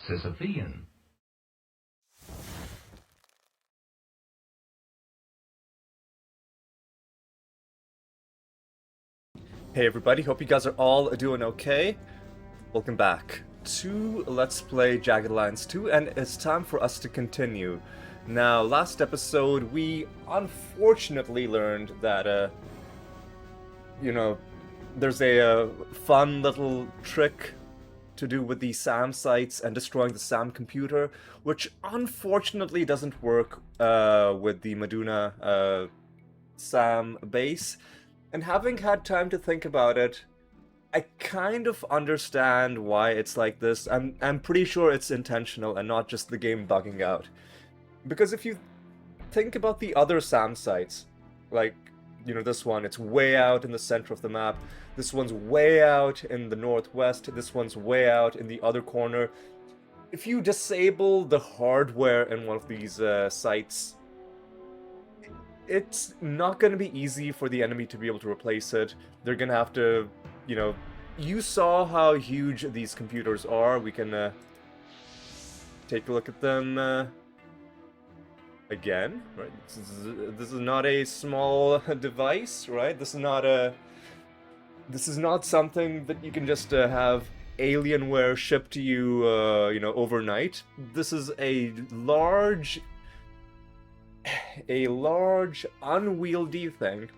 Sisyphean. Hey everybody, hope you guys are all doing okay. Welcome back to Let's Play Jagged Alliance 2, and it's time for us to continue. Now, last episode, we unfortunately learned that, there's a fun little trick to do with the SAM sites and destroying the SAM computer, which unfortunately doesn't work with the Meduna SAM base. And having had time to think about it, I kind of understand why it's like this. I'm pretty sure it's intentional and not just the game bugging out. Because if you think about the other SAM sites, like, this one, it's way out in the center of the map. This one's way out in the northwest. This one's way out in the other corner. If you disable the hardware in one of these sites, it's not going to be easy for the enemy to be able to replace it. They're going to have to, you saw how huge these computers are. We can take a look at them again, right? This is not a small device, right? This is not something that you can just have Alienware shipped to you, overnight. This is a large, unwieldy thing.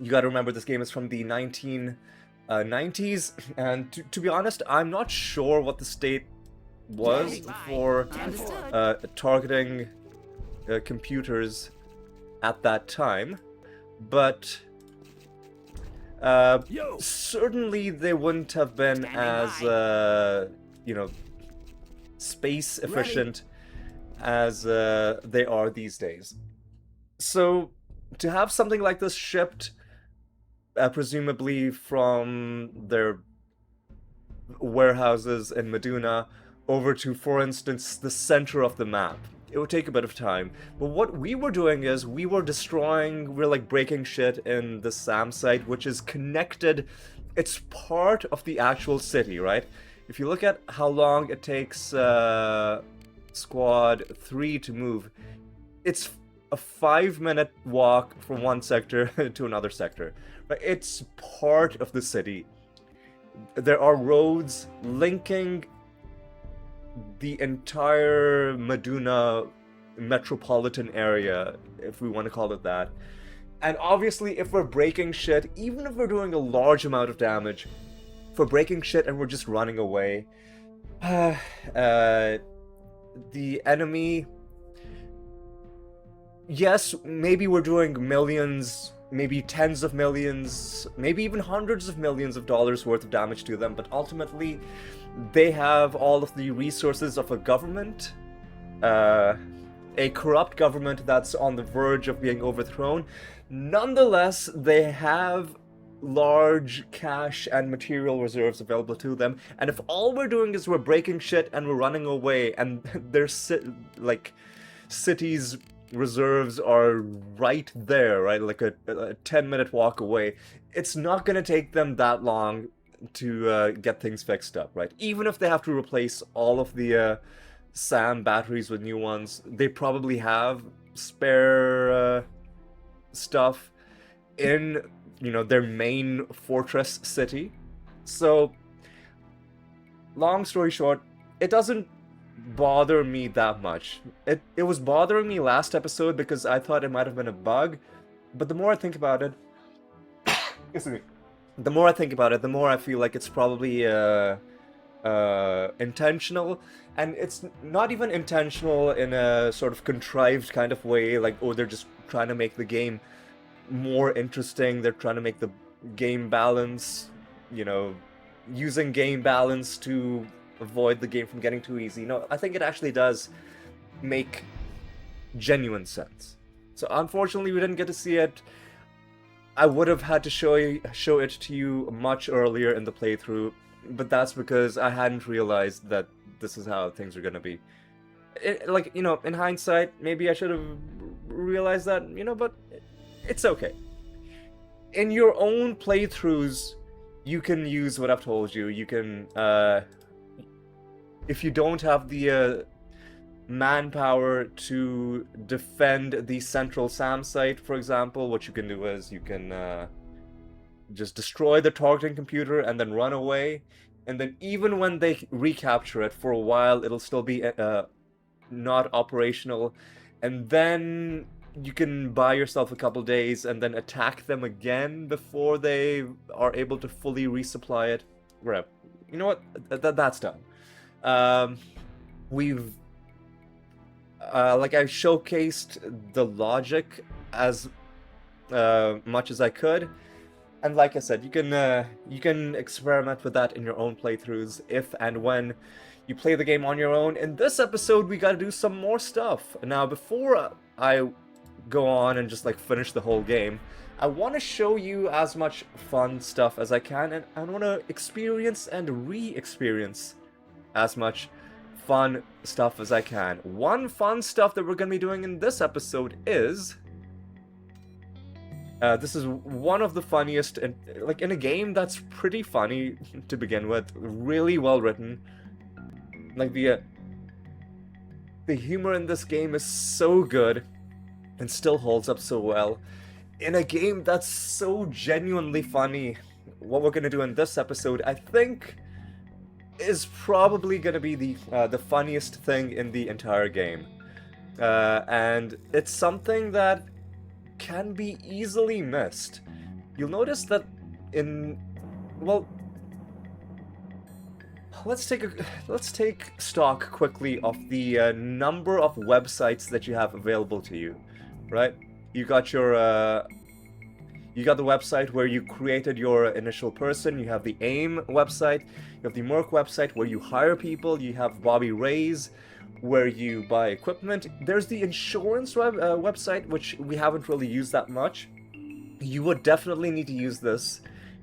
You gotta remember, this game is from the 1990s, and to be honest, I'm not sure what the state was for targeting computers at that time, but certainly they wouldn't have been as, space efficient as they are these days. So, to have something like this shipped, presumably from their warehouses in Meduna, over to, for instance, the center of the map, it would take a bit of time. But what we were doing is, we're breaking shit in the SAM site, which is connected. It's part of the actual city, right? If you look at how long it takes Squad 3 to move, it's a 5-minute walk from one sector to another sector. But it's part of the city. There are roads linking the entire Meduna metropolitan area, if we want to call it that. And obviously, if we're breaking shit, even if we're doing a large amount of damage, if we're breaking shit and we're just running away, the enemy, yes, maybe we're doing millions, maybe tens of millions, maybe even hundreds of millions of dollars worth of damage to them, but ultimately they have all of the resources of a government, a corrupt government that's on the verge of being overthrown. Nonetheless, they have large cash and material reserves available to them, and if all we're doing is we're breaking shit and we're running away, and their cities reserves are right there, right, like a 10-minute walk away, it's not gonna take them that long to get things fixed up, right? Even if they have to replace all of the SAM batteries with new ones, they probably have spare stuff in their main fortress city. So, long story short, it doesn't bother me that much. It was bothering me last episode because I thought it might have been a bug, but the more I think about it, excuse me, the more I think about it, the more I feel like it's probably intentional, and it's not even intentional in a sort of contrived kind of way, like, oh, they're just trying to make the game more interesting, they're trying to make the game balance, using game balance to avoid the game from getting too easy. No, I think it actually does make genuine sense. So unfortunately, we didn't get to see it. I would have had to show it to you much earlier in the playthrough, but that's because I hadn't realized that this is how things are gonna be. In hindsight, maybe I should have realized that, but it's okay. In your own playthroughs, you can use what I've told you. You can if you don't have the manpower to defend the central SAM site, for example, what you can do is you can just destroy the targeting computer and then run away. And then even when they recapture it for a while, it'll still be not operational. And then you can buy yourself a couple days and then attack them again before they are able to fully resupply it. Right. You know what? That's done. We've like I showcased the logic as much as I could, and like I said, you can experiment with that in your own playthroughs if and when you play the game on your own. In this episode, we got to do some more stuff. Now, before I go on and just like finish the whole game, I want to show you as much fun stuff as I can, and I want to experience and re-experience as much fun stuff as I can. One fun stuff that we're going to be doing in this episode is... this is one of the funniest, and like in a game that's pretty funny to begin with, really well written. Like the humor in this game is so good and still holds up so well. In a game that's so genuinely funny, what we're going to do in this episode, I think, is probably going to be the funniest thing in the entire game. And it's something that can be easily missed. You'll notice that well, let's take stock quickly of the number of websites that you have available to you, right? You got the website where you created your initial person, you have the AIM website, you have the Merc website where you hire people, you have Bobby Ray's where you buy equipment. There's the insurance website, which we haven't really used that much. You would definitely need to use this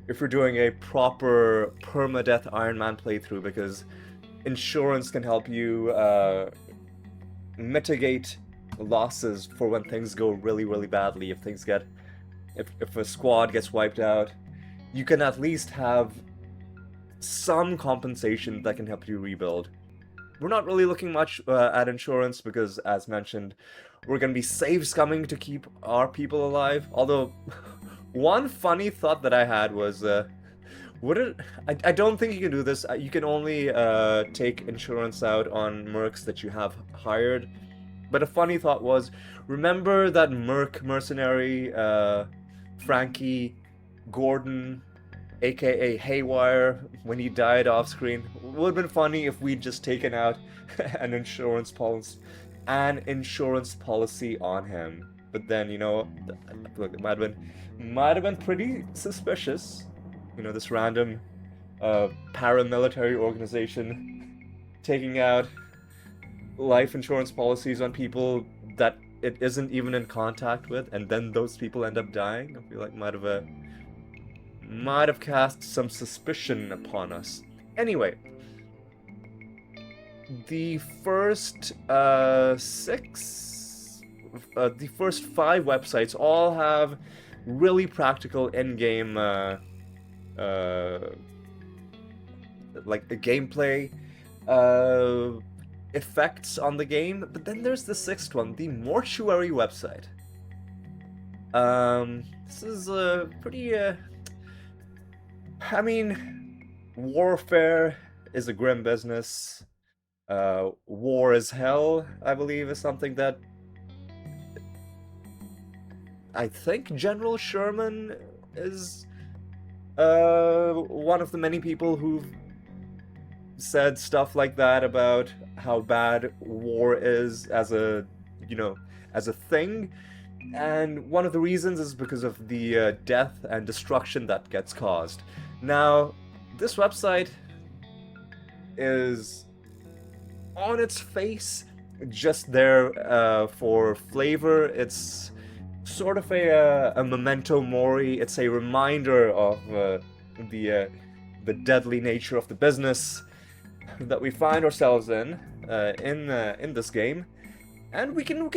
if you're doing a proper permadeath Iron Man playthrough, because insurance can help you mitigate losses for when things go really, really badly. If a squad gets wiped out, you can at least have some compensation that can help you rebuild. We're not really looking much at insurance because, as mentioned, we're going to be save scumming to keep our people alive. Although, one funny thought that I had was, I don't think you can do this. You can only take insurance out on mercs that you have hired. But a funny thought was, remember that mercenary, Frankie Gordon, aka Haywire, when he died off screen? It would have been funny if we'd just taken out an insurance policy on him. But then, you know, look, it might have been pretty suspicious. You know, this random paramilitary organization taking out life insurance policies on people that it isn't even in contact with, and then those people end up dying. I feel like might have cast some suspicion upon us. Anyway, the first the first 5 websites all have really practical in-game like the gameplay effects on the game, but then there's the 6th one, the mortuary website. This is a pretty I mean, warfare is a grim business. War is hell, I believe, is something that I think General Sherman is one of the many people who've said stuff like that about how bad war is as a, you know, as a thing. And one of the reasons is because of the death and destruction that gets caused. Now, this website is, on its face, just there for flavor. It's sort of a memento mori. It's a reminder of the deadly nature of the business that we find ourselves in this game. And we can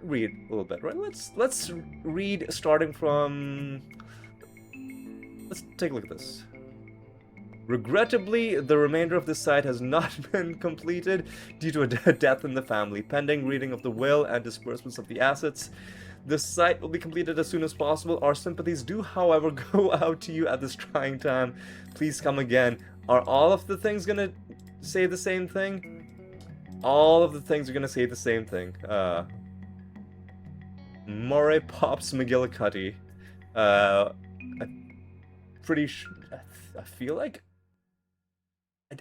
read a little bit, right? Let's read starting from. Let's take a look at this. Regrettably, the remainder of this site has not been completed due to a death in the family. Pending reading of the will and disbursements of the assets, this site will be completed as soon as possible. Our sympathies do, however, go out to you at this trying time. Please come again. Are all of the things gonna say the same thing? All of the things are gonna say the same thing. Murray Pops McGillicuddy. I'm pretty sure. I feel like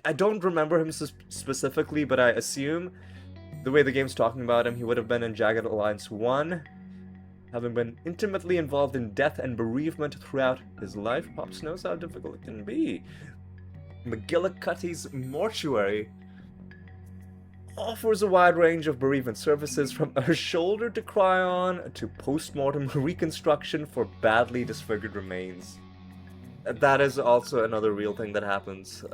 I don't remember him specifically, but I assume the way the game's talking about him, he would have been in Jagged Alliance 1, having been intimately involved in death and bereavement throughout his life. Pops knows how difficult it can be. McGillicuddy's Mortuary offers a wide range of bereavement services, from a shoulder to cry on to post-mortem reconstruction for badly disfigured remains. That is also another real thing that happens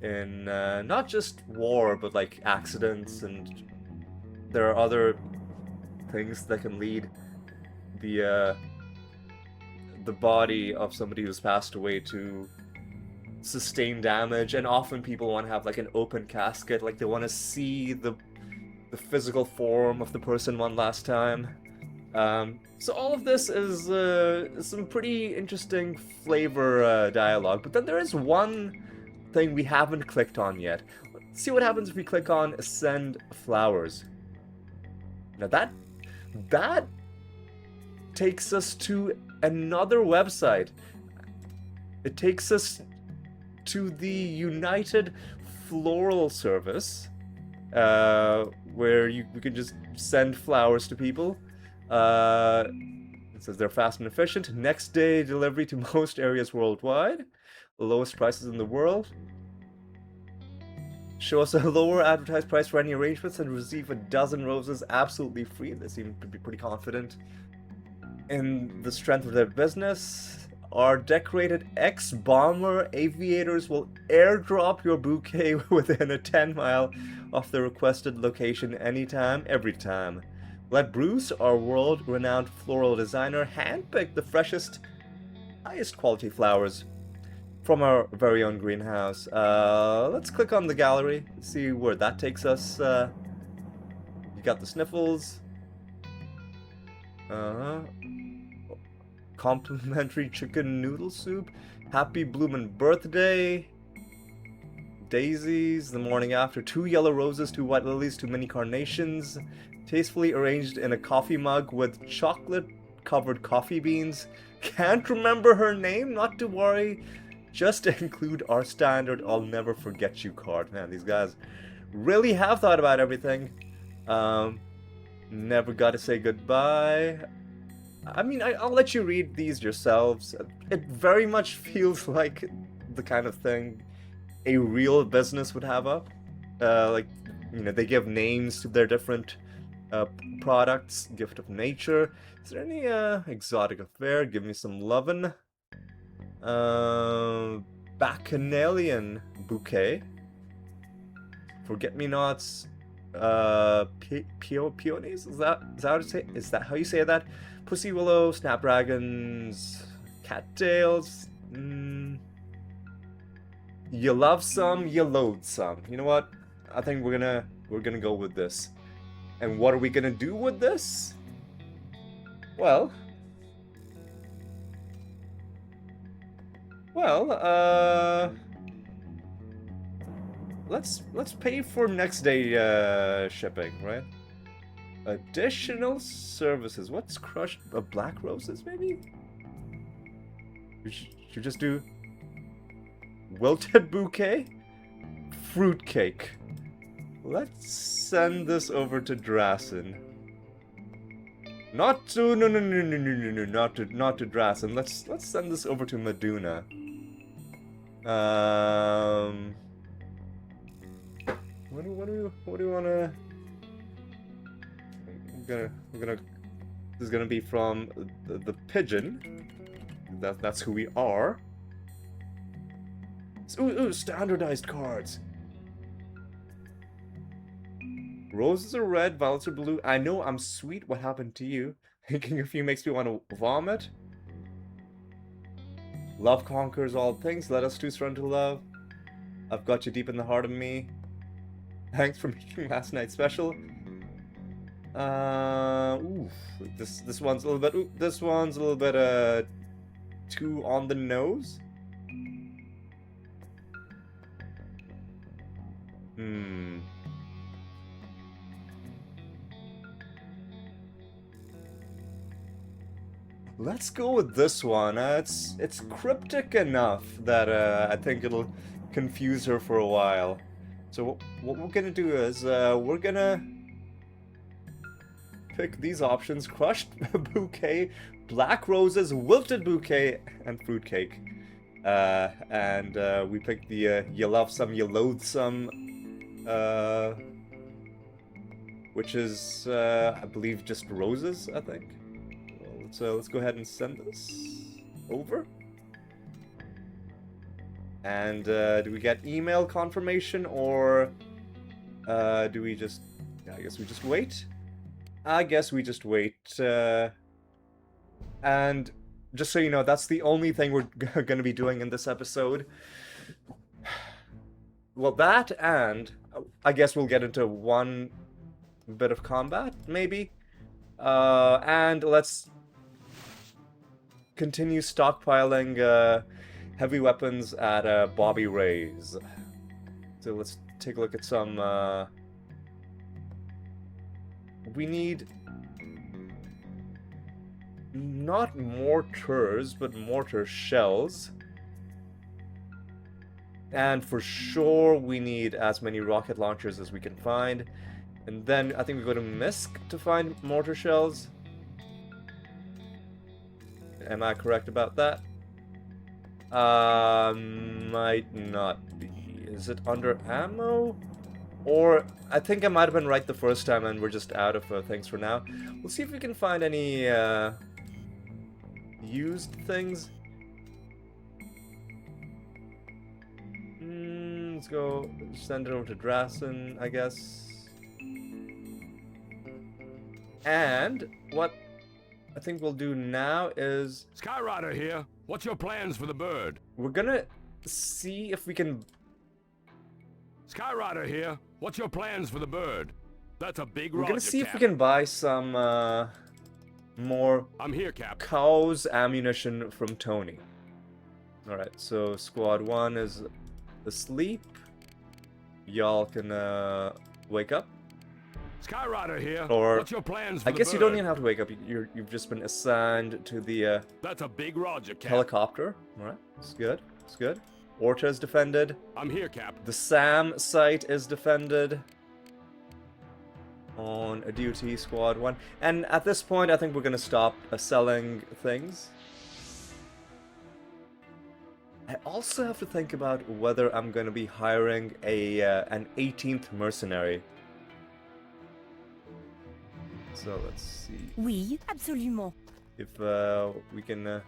in not just war, but like accidents, and there are other things that can lead the body of somebody who's passed away to sustain damage, and often people want to have like an open casket, like they want to see the physical form of the person one last time. So all of this is some pretty interesting flavor dialogue, but then there is one thing we haven't clicked on yet. Let's see what happens if we click on Send Flowers. Now that takes us to another website. It takes us to the United Floral Service, where you can just send flowers to people. It says they're fast and efficient. Next day delivery to most areas worldwide. The lowest prices in the world. Show us a lower advertised price for any arrangements and receive a dozen roses absolutely free. They seem to be pretty confident in the strength of their business. Our decorated ex-bomber aviators will airdrop your bouquet within a 10-mile of the requested location anytime, every time. Let Bruce, our world-renowned floral designer, handpick the freshest, highest quality flowers from our very own greenhouse. Let's click on the gallery, see where that takes us. You got the sniffles. Complimentary chicken noodle soup. Happy bloomin' birthday. Daisies the morning after. 2 yellow roses, 2 white lilies, 2 mini carnations. Tastefully arranged in a coffee mug with chocolate-covered coffee beans. Can't remember her name? Not to worry. Just include our standard I'll never forget you card. Man, these guys really have thought about everything. Never got to say goodbye. I mean, I'll let you read these yourselves. It very much feels like the kind of thing a real business would have up. Like, you know, they give names to their different products. Gift of nature. Is there any exotic affair? Give me some lovin'. Bacchanalian bouquet. Forget-me-nots. Peonies? Is that how to say? Is that how you say that? Pussy willow, snapdragons, cattails. You love some, you loathe some. You know what? I think we're gonna go with this. And what are we gonna do with this? Well, let's pay for next day shipping, right? Additional services. What's crushed? Black roses, maybe? You should just do wilted bouquet, fruitcake. Let's send this over to Drassen. Not to no, not to Drassen. Let's send this over to Meduna. What do we wanna? We're gonna. This is gonna be from the pigeon. That's who we are. Ooh, standardized cards. Roses are red, violets are blue. I know I'm sweet. What happened to you? Thinking of you makes me want to vomit. Love conquers all things. Let us two surrender to love. I've got you deep in the heart of me. Thanks for making last night special. Ooh, this one's a little bit. Ooh, this one's a little bit too on the nose. Let's go with this one. It's cryptic enough that I think it'll confuse her for a while. So what we're gonna do is we're gonna pick these options: crushed bouquet, black roses, wilted bouquet, and fruitcake. And we picked the you love some, you loathe some, which is I believe just roses, I think. So let's go ahead and send this over. And do we get email confirmation, or do we just... I guess we just wait. I guess we just wait. And just so you know, that's the only thing we're going to be doing in this episode. Well, that, and I guess we'll get into one bit of combat, maybe. And let's continue stockpiling heavy weapons at Bobby Ray's. So let's take a look at some... we need not mortars, but mortar shells. And for sure we need as many rocket launchers as we can find. And then I think we go to Misk to find mortar shells. Am I correct about that? Might not be. Is it under ammo? Or I think I might have been right the first time and we're just out of things for now. We'll see if we can find any used things. Let's go send it over to Drassen, I guess. And what I think we'll do now is... Skyrider here. What's your plans for the bird? We're gonna see if we can... Skyrider here. What's your plans for the bird? That's a big We're Roger, gonna see Cap. if we can buy some more I'm here, Cap. cows ammunition from Tony. Alright, so squad 1 is asleep. Y'all can wake up. Skyrider here. Or what's your plans for I the guess bird? you don't even have to wake up. You've just been assigned to the That's a big Roger, Cap. helicopter. Alright, it's good. It's good. Orta is defended. I'm here, Cap. The SAM site is defended. On a duty, squad 1. And at this point, I think we're gonna stop selling things. I also have to think about whether I'm gonna be hiring an 18th mercenary. So let's see Oui, absolument. if we can.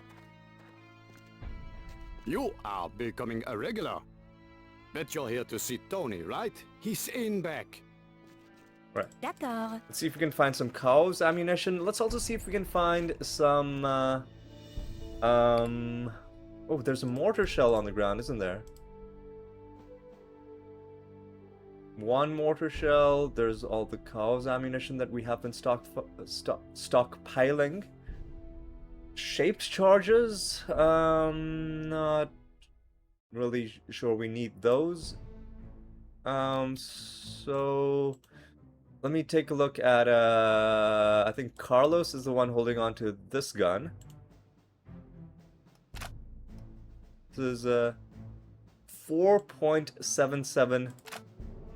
You are becoming a regular. Bet you're here to see Tony, right? He's in back. D'accord. Let's see if we can find some cows ammunition. Let's also see if we can find some. Oh, there's a mortar shell on the ground, isn't there? One mortar shell. There's all the cows ammunition that we have been stockpiling. Shaped charges. Not really sure we need those. So let me take a look at I think Carlos is the one holding on to this gun. This is a 4.77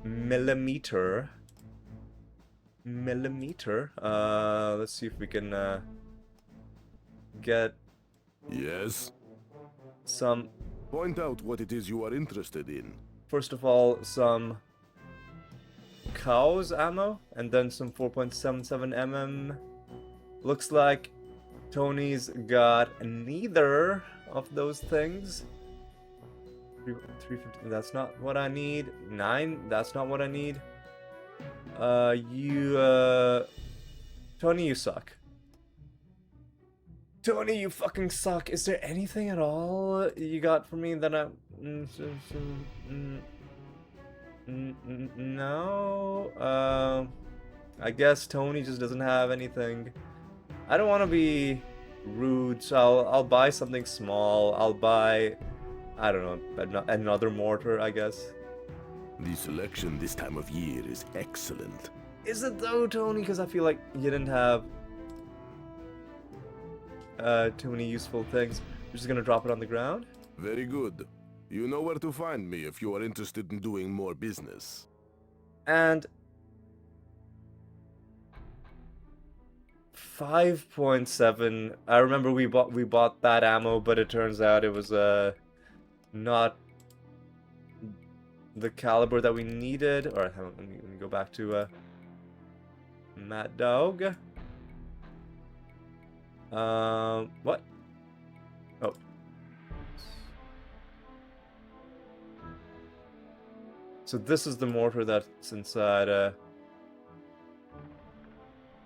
millimeter. Let's see if we can get Yes. some. Point out what it is you are interested in. First of all, some cows ammo, and then some 4.77 mm. Looks like Tony's got neither of those things. 350, that's not what I need. 9, that's not what I need. Tony, you suck. Tony, you fucking suck. Is there anything at all you got for me that no? I guess Tony just doesn't have anything. I don't want to be rude, so I'll buy something small. I'll buy, I don't know, another mortar, I guess. The selection this time of year is excellent. Is it though, Tony? Because I feel like you didn't have too many useful things. We're just gonna drop it on the ground. Very good. You know where to find me if you are interested in doing more business. And 5.7. I remember we bought that ammo, but it turns out it was not the caliber that we needed. All right, let me go back to Mad Dog. What? Oh. So this is the mortar that's inside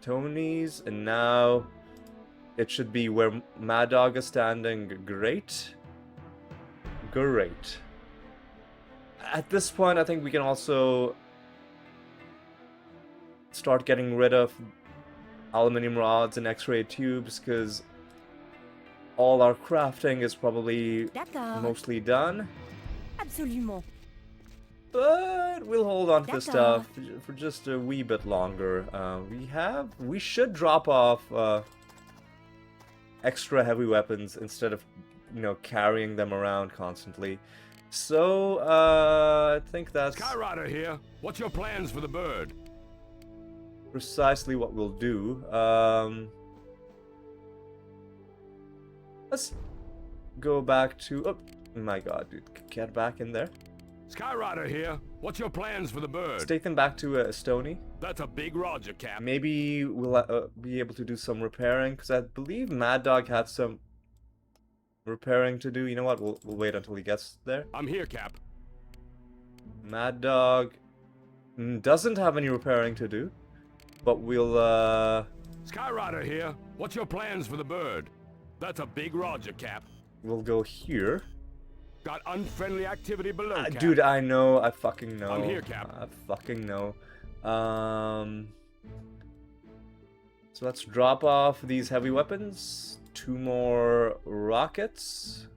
Tony's, and now it should be where Mad Dog is standing. Great. Great. At this point, I think we can also start getting rid of aluminum rods and X-ray tubes, because all our crafting is probably mostly done. Absolument. But we'll hold on to this stuff for just a wee bit longer. We should drop off extra heavy weapons instead of, carrying them around constantly. So, I think that's Skyrider here. What's your plans for the bird? precisely what we'll do. Let's go back to... Oh, my god, dude. Get back in there. Skyrider here. What's your plans for the bird? Let's take them back to Stony. That's a big Roger, Cap. Maybe we'll be able to do some repairing, because I believe Mad Dog had some repairing to do. You know what? We'll wait until he gets there. I'm here, Cap. Mad Dog doesn't have any repairing to do, but we'll Skyrider here. What's your plans for the bird? That's a big Roger, Cap. we'll go here. Got unfriendly activity below, Cap. Dude, I know. I fucking know. I'm here, Cap. I fucking know. So let's drop off these heavy weapons. 2 more rockets.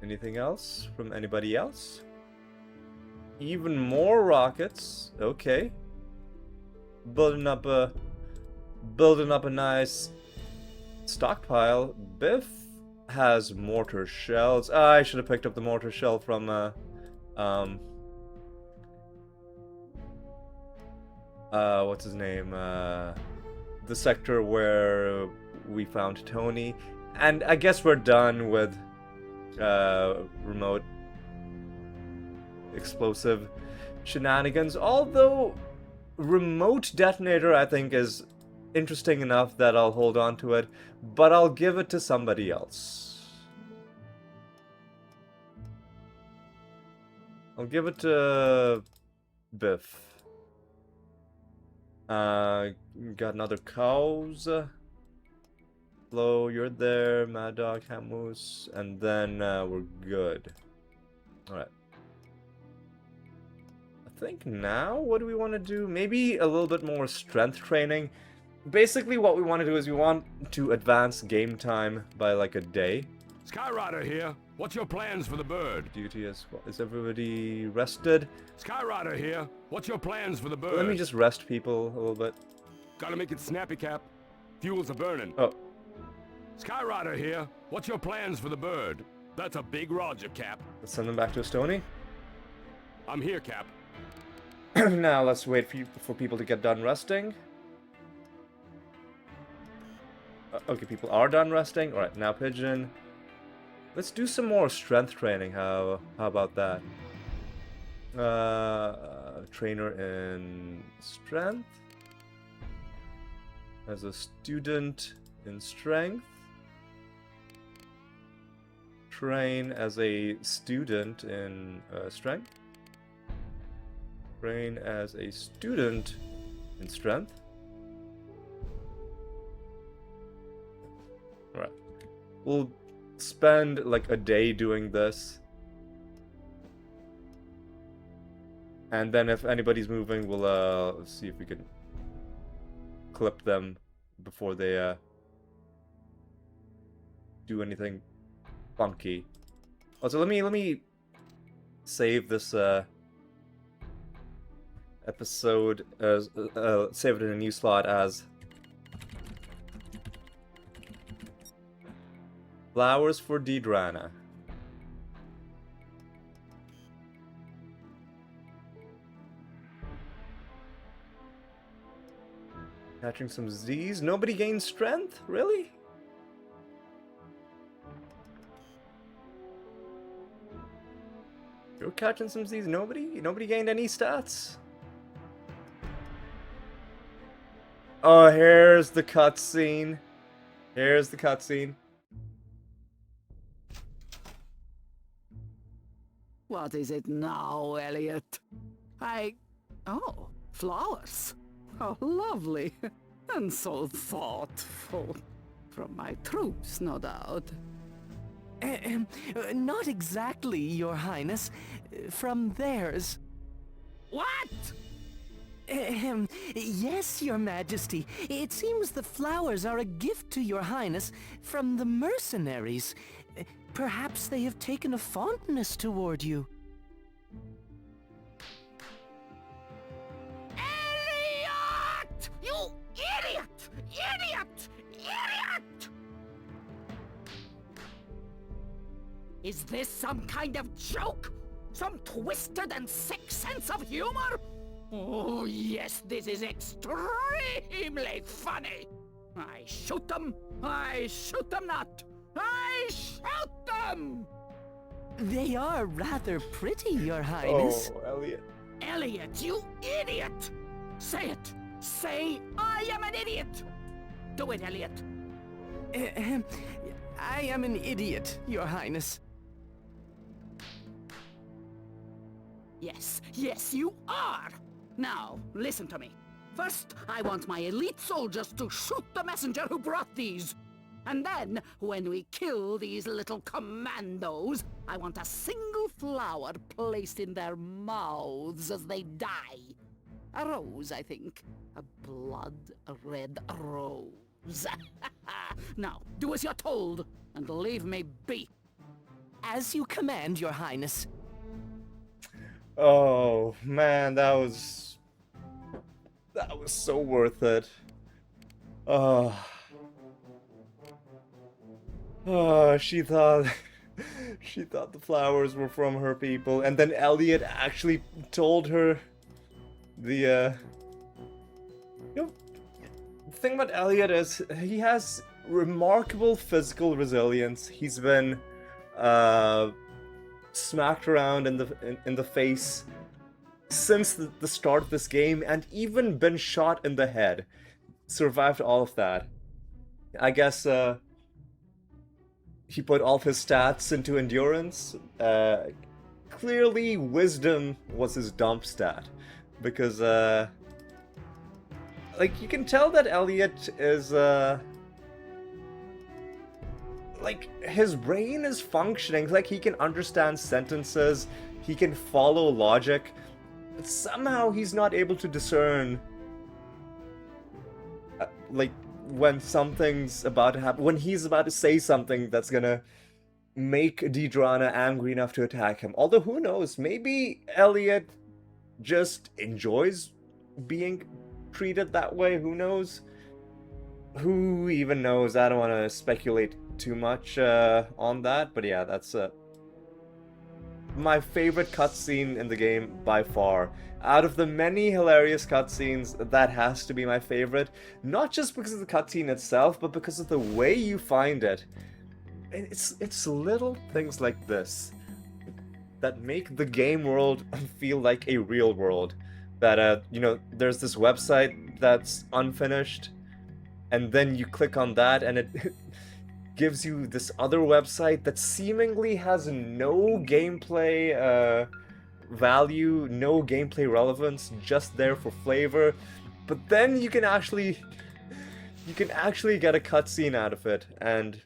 Anything else from anybody else? Even more rockets. Okay. Building up a nice stockpile. Biff has mortar shells. I should have picked up the mortar shell from what's his name? The sector where we found Tony. And I guess we're done with remote explosive shenanigans. Although remote detonator, I think, is interesting enough that I'll hold on to it, but I'll give it to somebody else. I'll give it to Biff. Got another cows. Flo, you're there. Mad Dog, Hamoose, and then we're good. Alright. I think now, what do we want to do? Maybe a little bit more strength training. Basically, what we want to do is we want to advance game time by like a day. Skyrider here. What's your plans for the bird? Duty is everybody rested? Skyrider here. What's your plans for the bird? Let me just rest people a little bit. Gotta make it snappy, Cap. Fuels are burning. Oh. Skyrider here. What's your plans for the bird? That's a big Roger, Cap. Let's send them back to Stony. I'm here, Cap. Now let's wait for people to get done resting. Okay, people are done resting. Alright, now Pigeon. Let's do some more strength training. How about that? Trainer in strength. As a student in strength. Train as a student in strength. Train as a student In strength? Right. We'll spend like a day doing this. And then if anybody's moving, we'll see if we can clip them before they do anything funky. Also, let me save this episode as save it in a new slot as Flowers for Dedrana. Catching some Z's. Nobody gains strength? Really? You're catching some Z's? Nobody? Nobody gained any stats? Oh, here's the cutscene. Here's the cutscene. What is it now, Elliot? Oh, flowers. How lovely. And so thoughtful. From my troops, no doubt. Not exactly, Your Highness. From theirs. What? Yes, Your Majesty. It seems the flowers are a gift to Your Highness from the mercenaries. Perhaps they have taken a fondness toward you. Elliot! You idiot! Idiot! Idiot! Is this some kind of joke? Some twisted and sick sense of humor? Oh, yes, this is extremely funny. I shoot them not. I shoot them! They are rather pretty, Your Highness. Oh, Elliot. Elliot, you idiot! Say it! Say, I am an idiot! Do it, Elliot. I am an idiot, Your Highness. Yes, yes, you are! Now, listen to me. First, I want my elite soldiers to shoot the messenger who brought these. And then, when we kill these little commandos, I want a single flower placed in their mouths as they die. A rose, I think. A blood-red rose. Now, do as you're told, and leave me be. As you command, Your Highness. Oh, man, that was so worth it. She thought the flowers were from her people, and then Elliot actually told her the thing about Elliot is he has remarkable physical resilience. He's been smacked around in the face since the start of this game, and even been shot in the head. Survived all of that. I guess he put all of his stats into endurance. Clearly, wisdom was his dump stat, because like you can tell that Elliot is like his brain is functioning. Like he can understand sentences, he can follow logic. But somehow he's not able to discern like when something's about to happen, when he's about to say something that's gonna make Dedrana angry enough to attack him. Although who knows, maybe Elliot just enjoys being treated that way. Who knows? Who even knows? I don't want to speculate too much on that, but yeah, that's my favorite cutscene in the game by far. Out of the many hilarious cutscenes, that has to be my favorite. Not just because of the cutscene itself, but because of the way you find it. It's little things like this that make the game world feel like a real world. That, you know, there's this website that's unfinished, and then you click on that, and it gives you this other website that seemingly has no gameplay value, no gameplay relevance, just there for flavor. but then you can actually get a cutscene out of it, and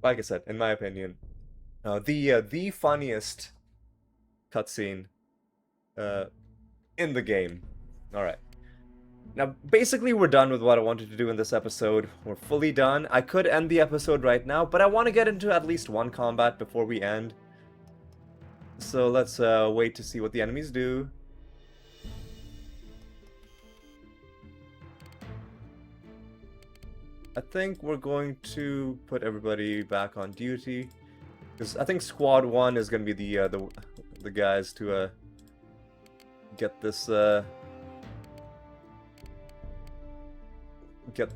like I said, in my opinion, the funniest cutscene in the game. Alright. Now, basically, we're done with what I wanted to do in this episode. We're fully done. I could end the episode right now, but I want to get into at least one combat before we end. So let's wait to see what the enemies do. I think we're going to put everybody back on duty, because I think Squad 1 is going to be the guys to get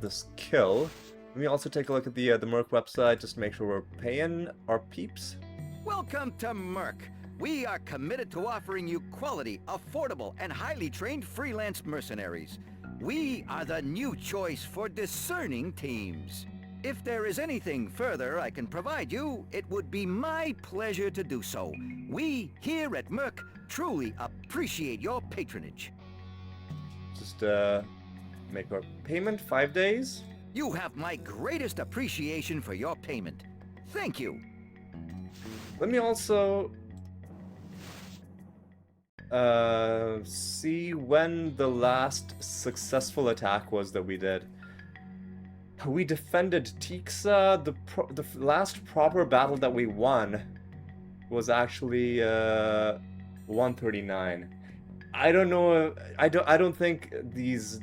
this kill. Let me also take a look at the Merc website just to make sure we're paying our peeps. Welcome to Merc. We are committed to offering you quality, affordable, and highly trained freelance mercenaries. We are the new choice for discerning teams. If there is anything further I can provide you, it would be my pleasure to do so. We here at Merc truly appreciate your patronage. Just make our payment 5 days. You have my greatest appreciation for your payment. Thank you. Let me also see when the last successful attack was that we did. We defended Tixa. The last proper battle that we won was actually 139. I don't know. I don't think these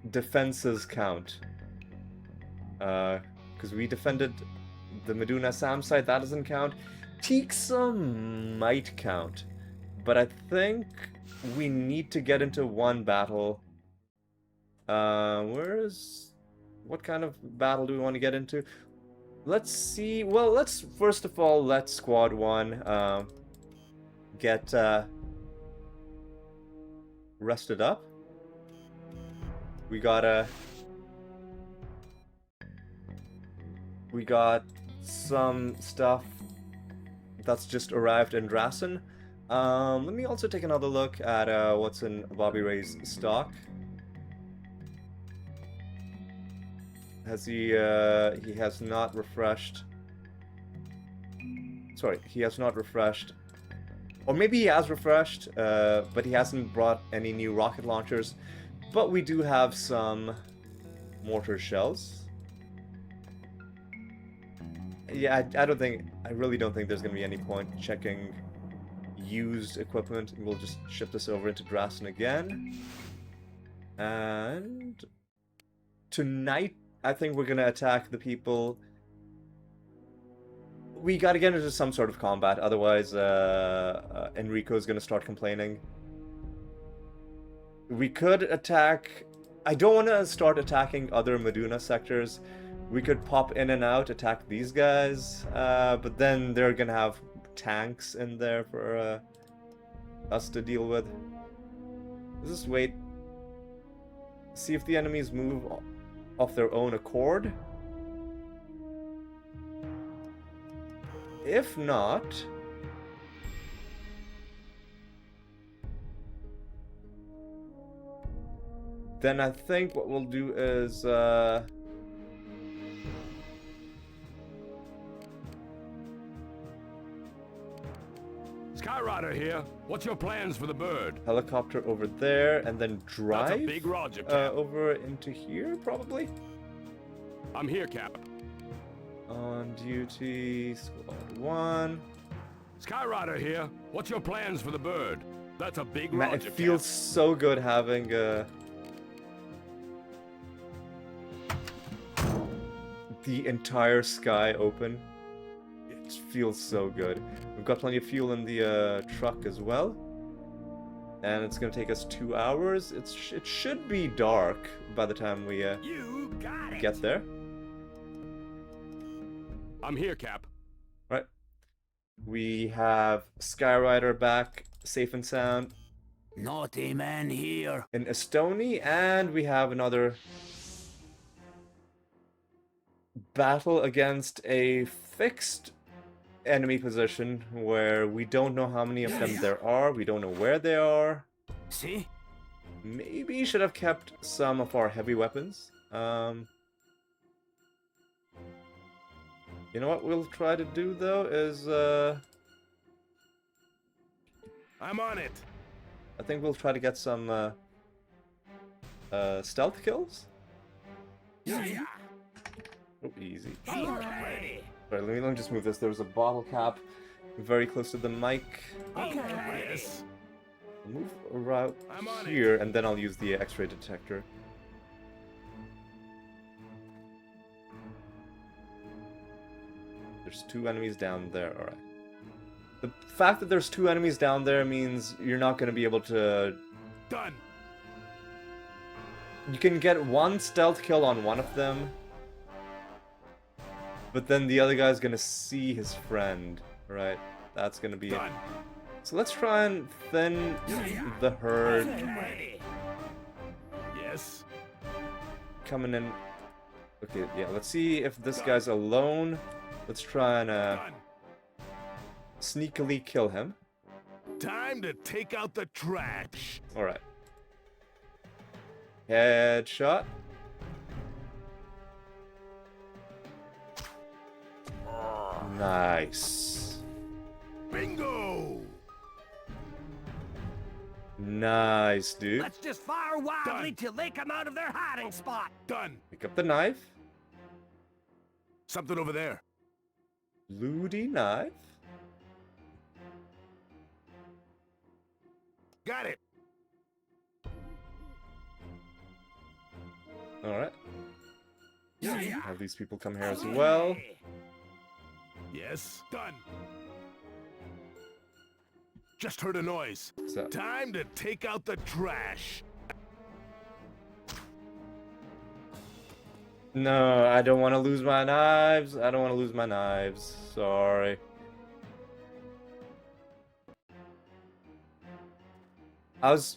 defenses count. Because we defended the Meduna Sam site, that doesn't count. Tixa might count. But I think we need to get into one battle. What kind of battle do we want to get into? Let's see. Well, let's first of all let Squad 1 get rested up. We got some stuff that's just arrived in Drassen. Let me also take another look at what's in Bobby Ray's stock. Has he has not refreshed. Sorry, he has not refreshed. Or maybe he has refreshed, but he hasn't brought any new rocket launchers. But we do have some mortar shells. Yeah, I really don't think there's going to be any point checking used equipment. We'll just ship this over into Drassen again. And tonight, I think we're going to attack the people. We got to get into some sort of combat, otherwise Enrico's going to start complaining. We could attack... I don't want to start attacking other Meduna sectors. We could pop in and out, attack these guys, but then they're going to have tanks in there for us to deal with. Let's just wait. See if the enemies move of their own accord. If not, then I think what we'll do is Skyrider here. What's your plans for the bird? helicopter over there, and then drive That's a big Roger, Cap. over into here, probably. I'm here, Cap. On duty, Squad 1. Skyrider here. What's your plans for the bird? That's a big Man, Roger, it feels so good having the entire sky open. It feels so good. We've got plenty of fuel in the truck as well. And it's gonna take us 2 hours. It should be dark by the time we You got it. get there. I'm here, Cap. Right. We have Skyrider back, safe and sound. Naughty man here. In Estonia, and we have another battle against a fixed enemy position where we don't know how many of them there are, we don't know where they are. See? Maybe should have kept some of our heavy weapons. You know what we'll try to do though is I'm on it. I think we'll try to get some stealth kills. Yeah. Oh, easy. Ready. Right, let me just move this. There's a bottle cap very close to the mic. Yes. I'll move around I'm on here, and then I'll use the X-ray detector. There's 2 enemies down there. Alright. The fact that there's 2 enemies down there means you're not going to be able to... Done. You can get 1 stealth kill on one of them, but then the other guy's going to see his friend. Right? That's going to be Done. it. So let's try and thin the herd. Ready. Yes. Coming in. Okay, yeah, let's see if this guy's alone. Let's try and Done. sneakily kill him. Time to take out the trash. Alright. Headshot. Nice. Bingo. Nice, dude. Let's just fire wildly Done. till they come out of their hiding spot. Done. Pick up the knife. Something over there. Ludi knife. Got it. Alright. Yeah. Have these people come here as well. Yes. Done. Just heard a noise. So, Time to take out the trash. no, I don't want to lose my knives. I don't want to lose my knives. Sorry.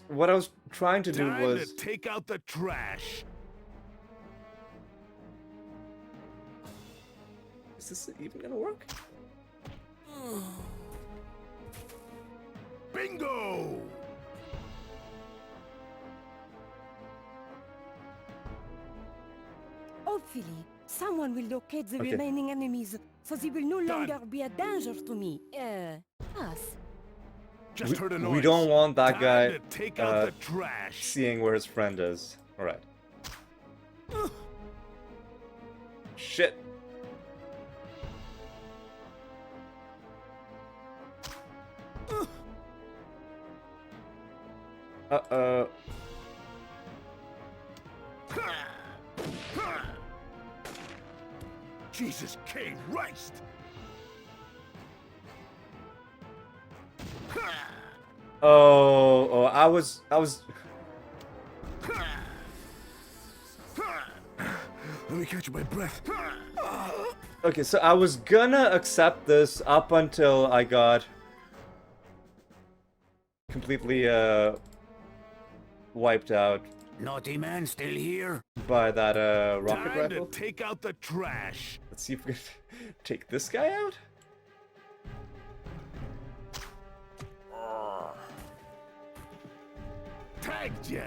What I was trying to do Time was... to take out the trash. Is this even gonna work? Bingo! Hopefully, someone will locate the Okay. remaining enemies, so they will no Done. longer be a danger to me. Us. Just heard a noise. We don't want that Time guy to take out the trash. seeing where his friend is. Alright. Shit. Uh-oh. Jesus K. Christ! Oh, I was... Let me catch my breath. Okay, so I was gonna accept this up until I got completely, wiped out Naughty man still here? by that, rocket Time rifle. to take out the trash. Let's see if we can take this guy out. Tagged ya.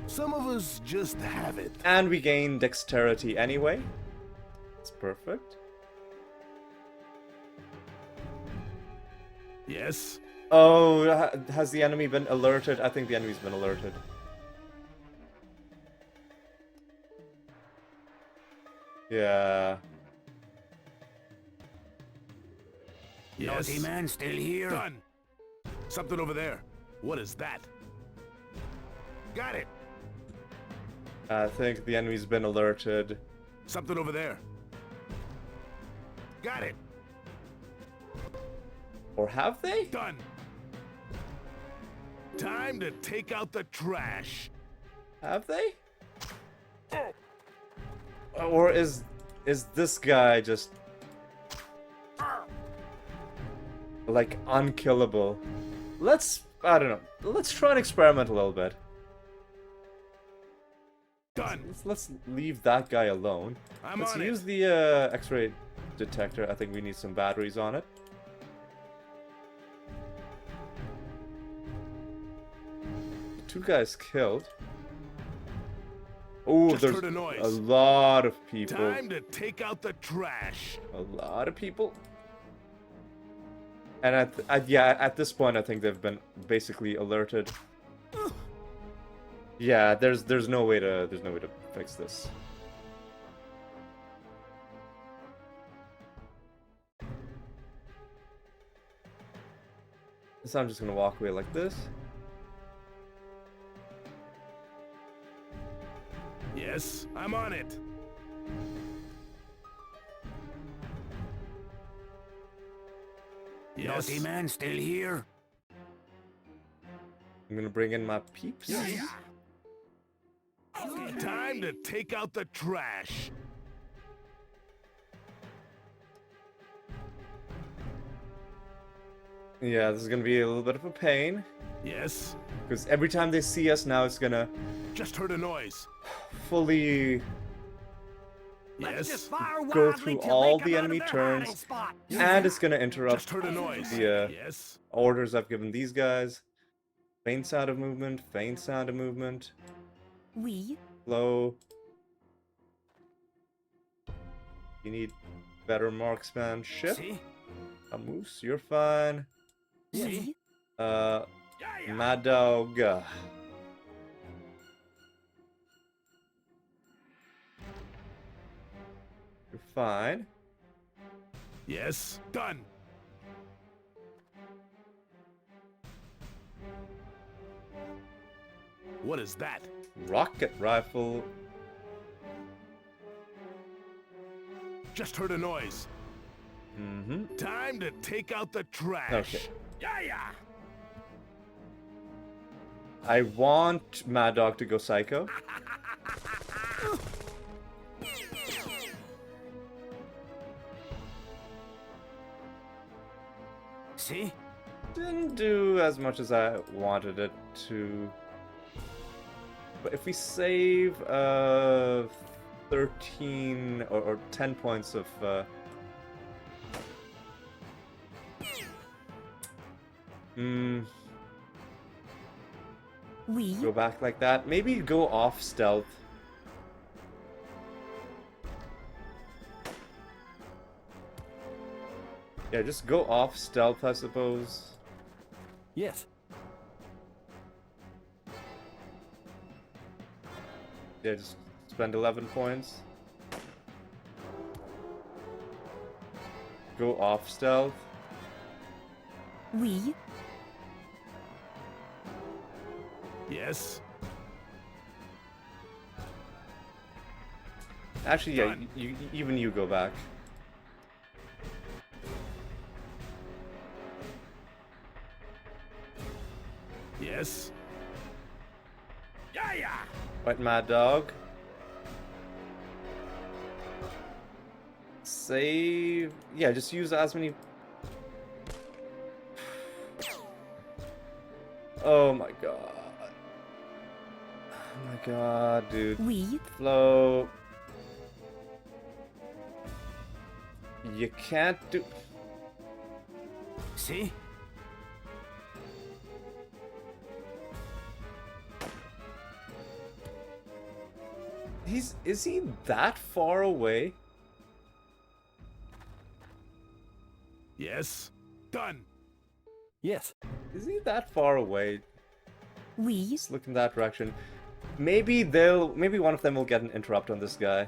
Some of us just have it. And we gain dexterity anyway. That's perfect. Yes. Oh, has the enemy been alerted? I think the enemy's been alerted. Yeah. Yes. Naughty man still here? Done. Something over there. What is that? Got it. I think the enemy's been alerted. Something over there. Got it. Or have they? Done. Time to take out the trash. Have they? Or is this guy just like unkillable? I don't know. Let's try and experiment a little bit. Done. Let's leave that guy alone. I'm Let's on use it. the X-ray detector. I think we need some batteries on it. 2 guys killed. Oh, Just there's heard a noise. a lot of people. Time to take out the trash. A lot of people. And at this point, I think they've been basically alerted. Yeah, there's no way to fix this. So I'm just gonna walk away like this. Yes, I'm on it. Yes. Naughty man still here? I'm gonna bring in my peeps. Time to take out the trash. Yeah, this is gonna be a little bit of a pain. Yes. Because every time they see us now, it's gonna Just heard a noise. fully Let's just fire go wildly through till all they the come out of enemy their turns, hiding spot. and it's gonna interrupt Just heard a noise. the Yes. orders I've given these guys. Faint sound of movement, faint sound of movement, Oui. slow. You need better marksmanship. See? A moose, you're fine. Oui. Mad Dog. You're fine. Yes. Done. What is that? Rocket rifle. Just heard a noise. Mm-hmm. Time to take out the trash. Okay. Yeah. I want Mad Dog to go psycho. See? Didn't do as much as I wanted it to. But if we save 13 or 10 points of Oui. go back like that, maybe go off stealth. Yeah, just go off stealth, I suppose. Yes. Yeah, just spend 11 points. Go off stealth. Oui. Yes. Actually, yeah, Done. even you go back. Yes. Yeah. Right, Mad Dog. Save. Yeah, just use as many. Oh my god. Oh my god, dude. Oui. Flow. You can't do. See? Is he that far away? Yes. Done. Yes. Is he that far away? Oui. Just look in that direction. Maybe one of them will get an interrupt on this guy.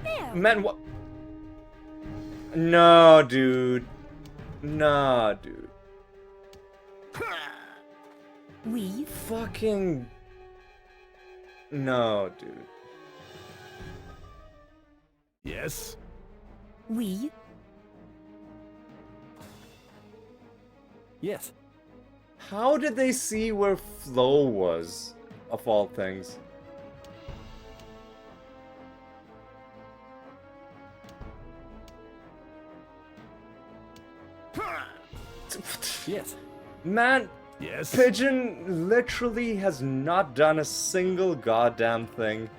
There. Man, what? No, dude. Nah, dude. Oui. Fucking. No, dude. Yes. Oui. Yes. How did they see where Flo was, of all things? Yes. Man, Yes. Pigeon literally has not done a single goddamn thing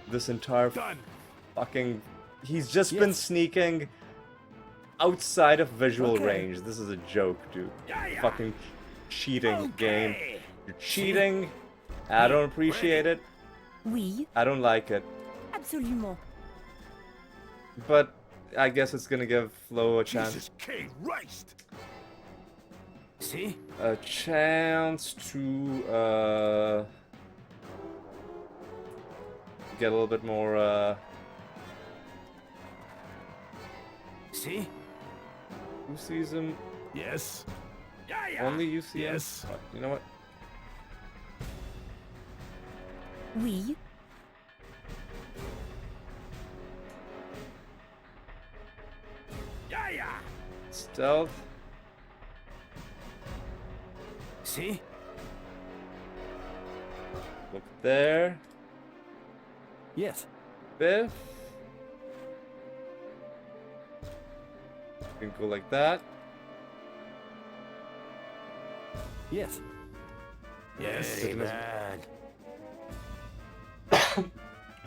this entire Done. fucking... He's just been Yes. sneaking outside of visual Okay. range. This is a joke, dude. Fucking cheating game. You're cheating. I don't appreciate it. Oui, I don't like it. absolument. But I guess it's gonna give Flo a chance. Jesus Christ! See? A chance to get a little bit more See? who sees him? Yes. Yeah, yeah. Only you see him? Yes. You know what? Oui, Yeah, yeah. Stealth. See? Look there. Yes. Biff. You can go like that. Yes. Yes. Hey, man.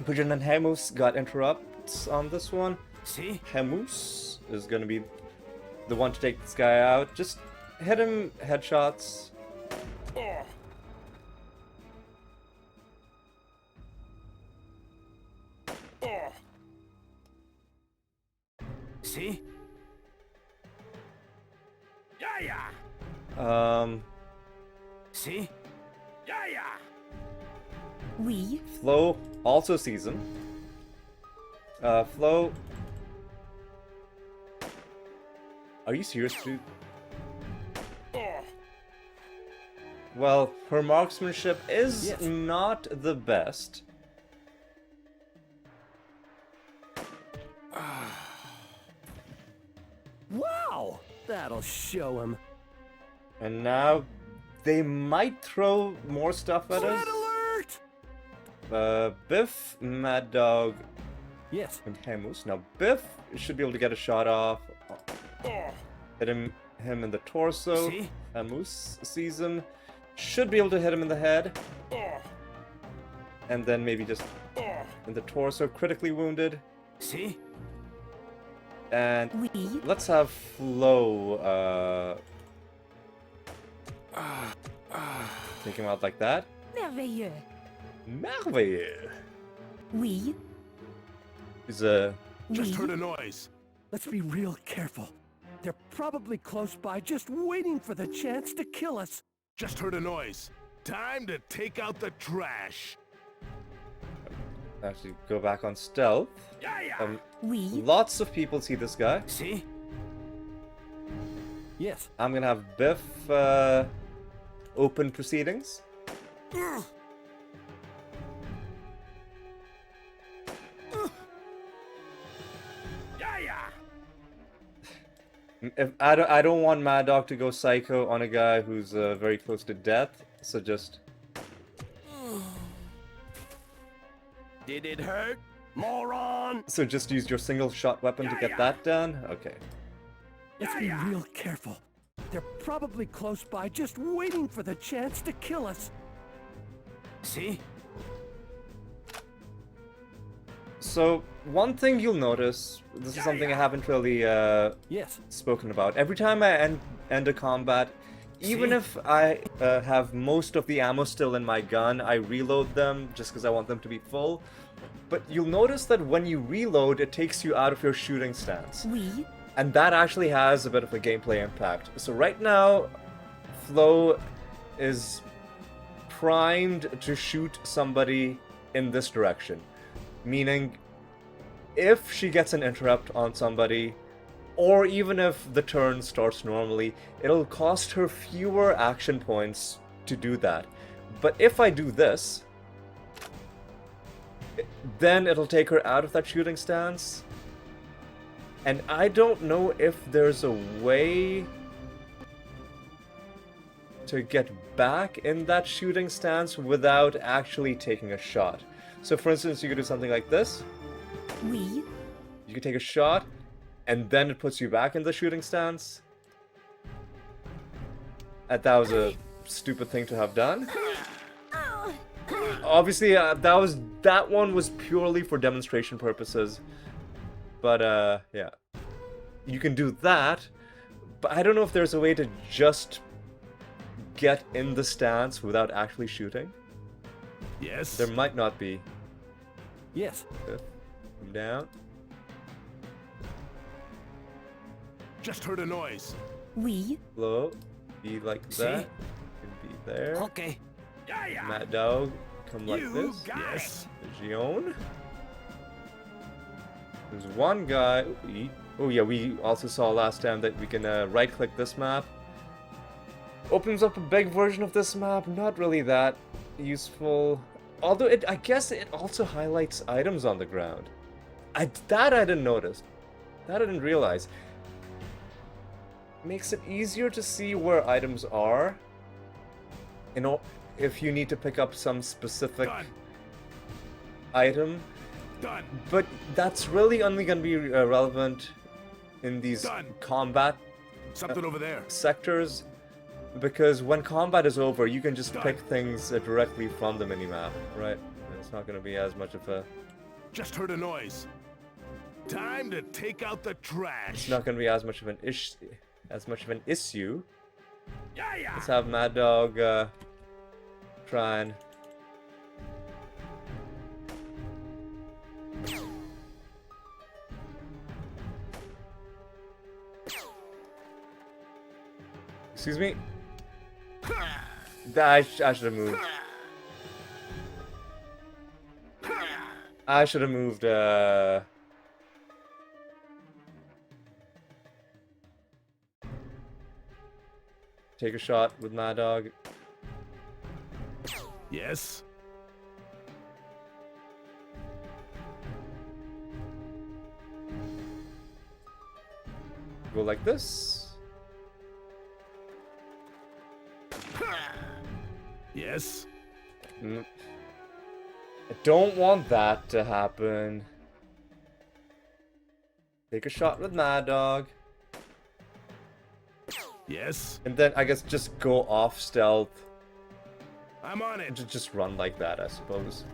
Pigeon and Hamus got interrupts on this one. See? Hamus is gonna be the one to take this guy out. Just hit him headshots. Oh. Oh. See? Yeah, yeah. See? Yeah, yeah. oui, Flo also sees him. Flo. Are you serious, dude? Oh. Well, her marksmanship is Yes. not the best. Wow! That'll show him. And now they might throw more stuff at Red us. alert! Biff, Mad Dog, Yes. and Hamus. Now Biff should be able to get a shot off. Oh. Hit him in the torso. See? Hamus sees him. Should be able to hit him in the head. Oh. And then maybe just Oh. in the torso, critically wounded. See? And oui, let's have Flo take him out like that. merveilleux. Merveilleux. Oui, He's Just oui, heard a noise. Let's be real careful. They're probably close by, just waiting for the chance to kill us. Just heard a noise. Time to take out the trash. actually go back on stealth. Yeah, yeah. oui, Lots of people see this guy. See? Yes. I'm gonna have Biff open proceedings. Yeah, yeah. If I don't want Mad Dog to go psycho on a guy who's very close to death, so just Did it hurt? Moron! just use your single shot weapon to get that done. Okay. Let's be real careful. They're probably close by, just waiting for the chance to kill us. See? So one thing you'll notice, this is something I haven't really Yes. spoken about. Every time I end a combat, even See? if I have most of the ammo still in my gun, I reload them just because I want them to be full. But you'll notice that when you reload, it takes you out of your shooting stance. oui, And that actually has a bit of a gameplay impact. So right now, Flo is primed to shoot somebody in this direction. Meaning, if she gets an interrupt on somebody, or even if the turn starts normally, it'll cost her fewer action points to do that. But if I do this, then it'll take her out of that shooting stance. And I don't know if there's a way to get back in that shooting stance without actually taking a shot. So for instance, you could do something like this. oui, You could take a shot, and then it puts you back in the shooting stance. And that was a stupid thing to have done. Obviously, that one was purely for demonstration purposes. But yeah, you can do that. But I don't know if there's a way to just get in the stance without actually shooting? Yes. There might not be. Yes. Come down. Just heard a noise. Oui. Low. Be like See? that. And be there. Okay. Yeah, yeah. Mad Dog. Come like You this. got Yes. Gion. There's one guy. Oh yeah, we also saw last time that we can right-click this map. Opens up a big version of this map. Not really that useful. Although I guess it also highlights items on the ground. That I didn't notice. That I didn't realize. Makes it easier to see where items are. You know, if you need to pick up some specific Done. item. Done. But that's really only going to be relevant in these Done. combat Something over there. sectors. Because when combat is over, you can just Done. pick things directly from the minimap, right? And it's not going to be as much of a... Just heard a noise. Time to take out the It's trash. not going to be as much of an issue. Yeah, yeah. Let's have Mad Dog try and... Excuse me? I should have moved. I should have moved, Take a shot with Mad Dog. Yes. Go like this. Yes. I don't want that to happen. Take a shot with Mad Dog. Yes. And then I guess just go off stealth. I'm on it. Just run like that, I suppose.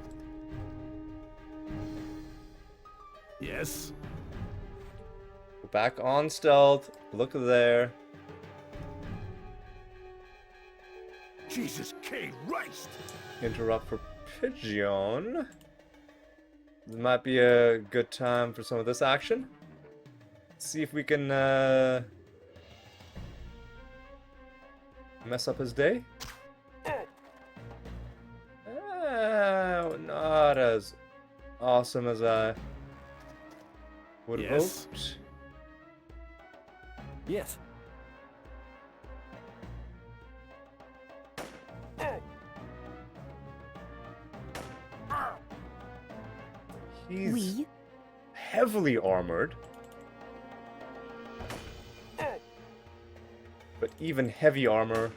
Yes. Go back on stealth. Look there. Jesus Christ. Interrupt for Pigeon. This might be a good time for some of this action. See if we can mess up his day. Not as awesome as I would have Yes. hoped. Yes. He's Oui. heavily armored. But even heavy armor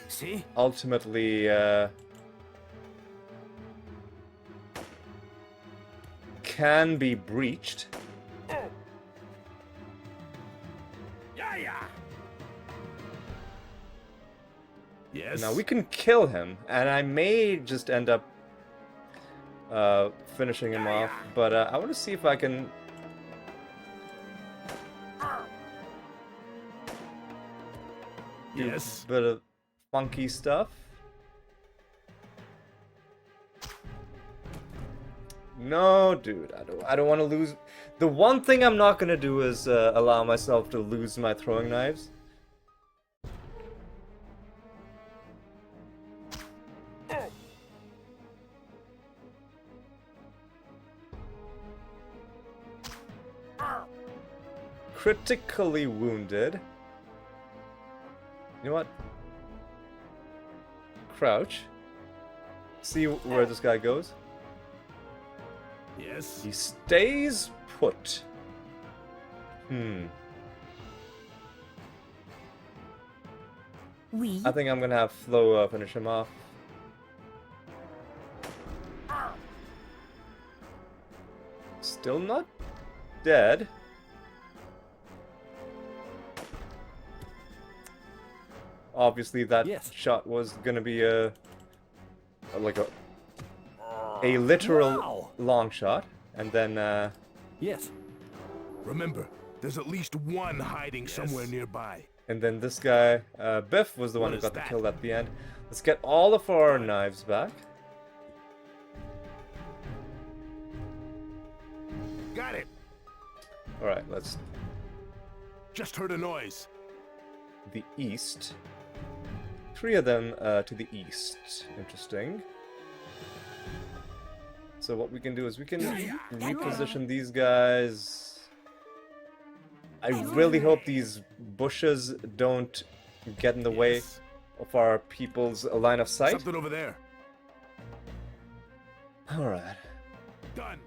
See? ultimately can be breached. Yeah, yeah. Yes. Now we can kill him, and I may just end up finishing him off, but I want to see if I can... do Yes. a bit of funky stuff. No, dude, I don't want to lose. The one thing I'm not gonna do is allow myself to lose my throwing knives. Critically wounded. You know what? Crouch. See where this guy goes. Yes. He stays put. Oui. I think I'm gonna have Flo finish him off. Still not dead. Obviously, that Yes. shot was gonna be a literal Wow. long shot, and then Yes. Remember, there's at least one hiding somewhere nearby. And then this guy, Biff, was the one What who is got the that? kill at the end. Let's get all of our knives back. Got it. Alright, let's... Just heard a noise. The east. 3 of them to the east. Interesting. So what we can do is we can reposition these guys. I really hope these bushes don't get in the way Yes. of our people's line of sight. Something over there. Alright. Done.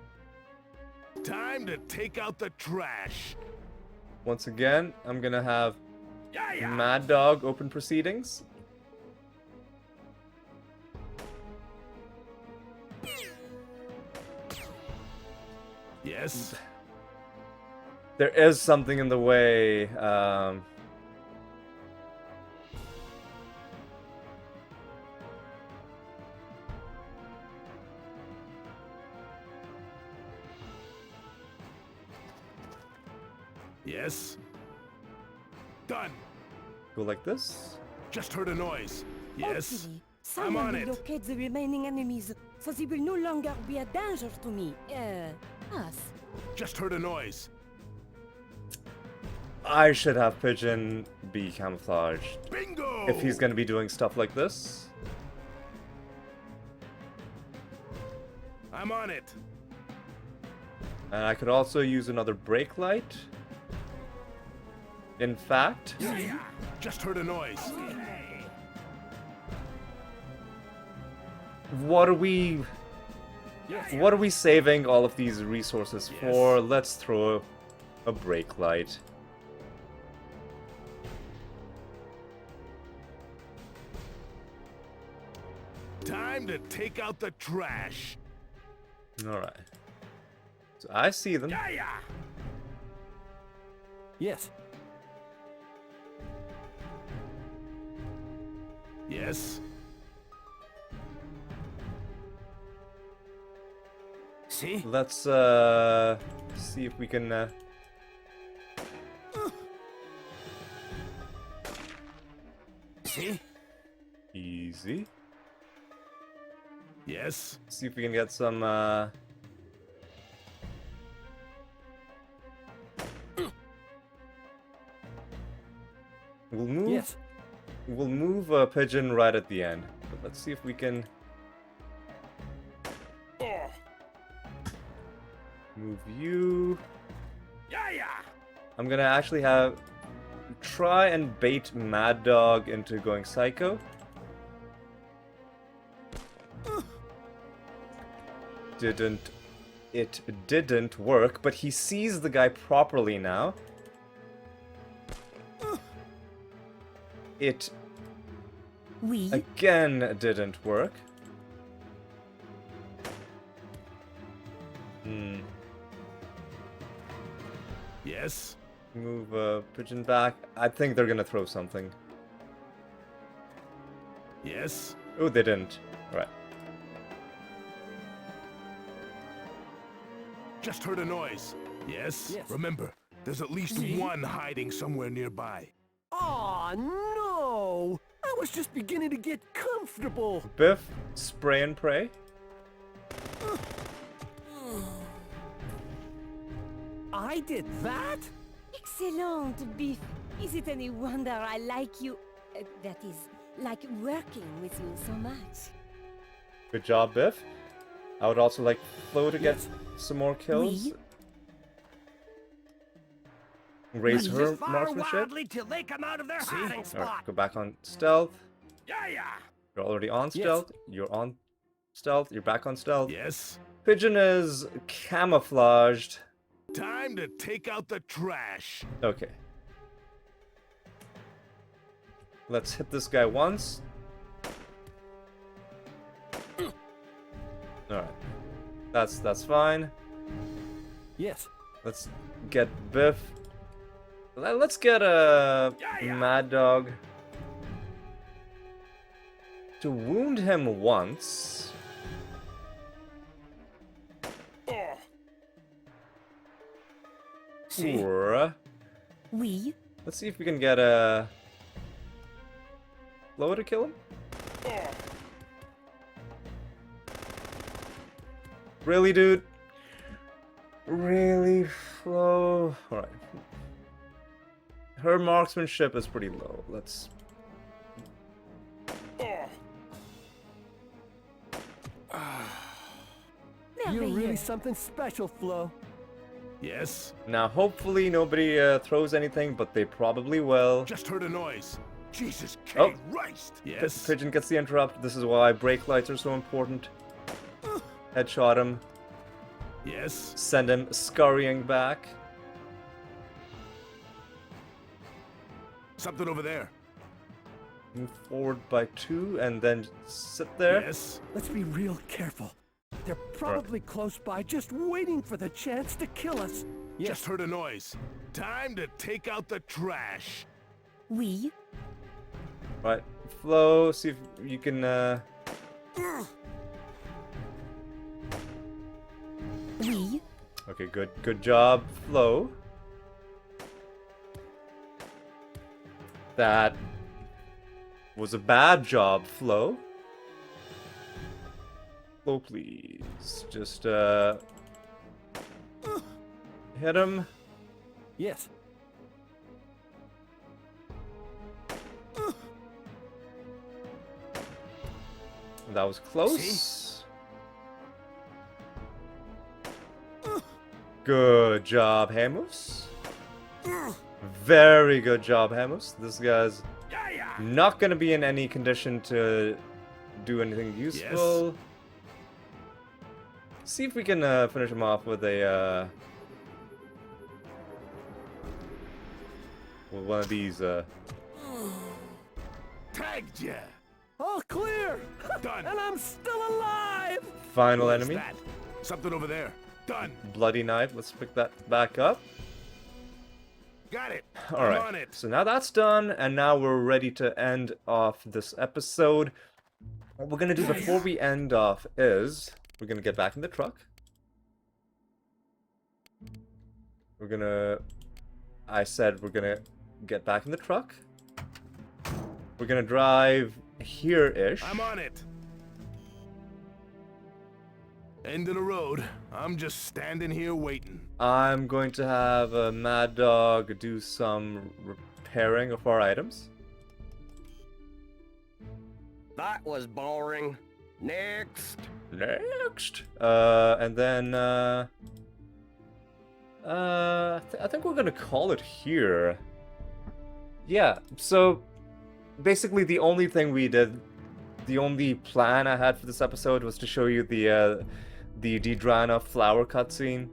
Time to take out the trash. Once again, I'm gonna have Yeah, yeah. Mad Dog open proceedings. Yes. There is something in the way. Yes. Done. Go like this. Just heard a noise. Yes. Hopefully, I'm someone on will it. locate the remaining enemies, so they will no longer be a danger to me. Us. Just heard a noise. I should have Pigeon be camouflaged Bingo! if he's gonna be doing stuff like this. I'm on it. And I could also use another brake light. In fact, Yeah, yeah. Just heard a noise. what are we Yes. what are we saving all of these resources Yes. for? Let's throw a brake light. Time to take out the trash. Alright. So I see them. Yeah, yeah. Yes. Yes. See? Let's see if we can See? easy. Yes. See if we can get some we'll move Yes. we'll move a pigeon right at the end. But let's see if we can Oh. move you. Yeah, yeah. I'm gonna actually have try and bait Mad Dog into going psycho. It didn't work, but he sees the guy properly now. It Oui. again didn't work. Yes. Move pigeon back. I think they're gonna throw something. Yes. Oh, they didn't. Right. Just heard a noise. Yes. Yes. Remember, there's at least one hiding somewhere nearby. Aw, no! I was just beginning to get comfortable. Biff, spray and pray. I did that? Excellent, Biff. Is it any wonder I like you? That is, like working with you so much. Good job, Biff. I would also like Flo to get Yes. some more kills. Oui. Raise her Fire marksmanship. wildly till they come out of their hiding Alright, spot. go back on stealth. Yeah, yeah. You're already on Yes. stealth. You're on stealth. You're back on stealth. Yes. Pigeon is camouflaged. Time to take out the trash. Okay. Let's hit this guy once. Alright. That's fine. Yes. Let's get Biff. Let's get a Mad Dog to wound him once. Oh. See? Or Oui. Let's see if we can get a Flo to kill him. Really, dude? Really, Flo? Alright. Her marksmanship is pretty low. Let's... You're really Merveilleux. something special, Flo. Yes? Now, hopefully nobody throws anything, but they probably will. Just heard a noise. Jesus Oh. Christ! The Yes? pigeon gets the interrupt. This is why brake lights are so important. Headshot him. Yes? Send him scurrying back. Something over there. Move forward by 2 and then sit there. Yes? Let's be real careful. They're probably close by, just waiting for the chance to kill us. Just heard a noise. Time to take out the trash. Oui. Right, Flo, see if you can, Oui. Okay, good job, Flo. That was a bad job, Flo. Flo, please. Just, hit him. Yes. That was close. Good job, Hamus. Very good job, Hamus. This guy's not gonna be in any condition to do anything useful. See if we can finish him off with a with one of these. Tagged ya. All clear! Done. And I'm still alive! Final What is enemy. that? Something over there. Done. Bloody knife. Let's pick that back up. Got it. All I'm right. on it. So now that's done, and now we're ready to end off this episode. What we're gonna do before we end off is we're gonna get back in the truck. I said we're gonna get back in the truck. We're gonna drive here-ish. I'm on it. End of the road. I'm just standing here waiting. I'm going to have Mad Dog do some repairing of our items. That was boring. Next. Next. And then I think we're gonna call it here. Yeah. So basically, the only thing we did, the only plan I had for this episode was to show you the Didrana flower cutscene,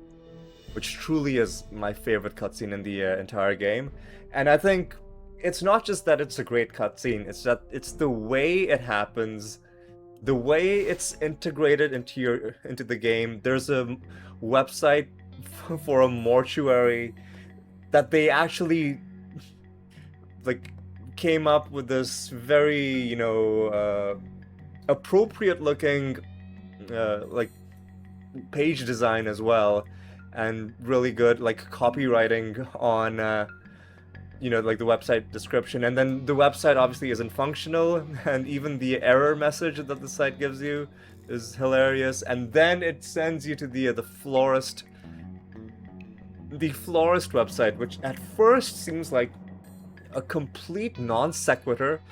which truly is my favorite cutscene in the entire game. And I think it's not just that it's a great cutscene; it's that it's the way it happens. The way it's integrated into the game. There's a website for a mortuary that they actually like came up with this very, appropriate looking like page design as well, and really good like copywriting on like the website description. And then the website obviously isn't functional, and even the error message that the site gives you is hilarious. And then it sends you to the florist website, which at first seems like a complete non sequitur.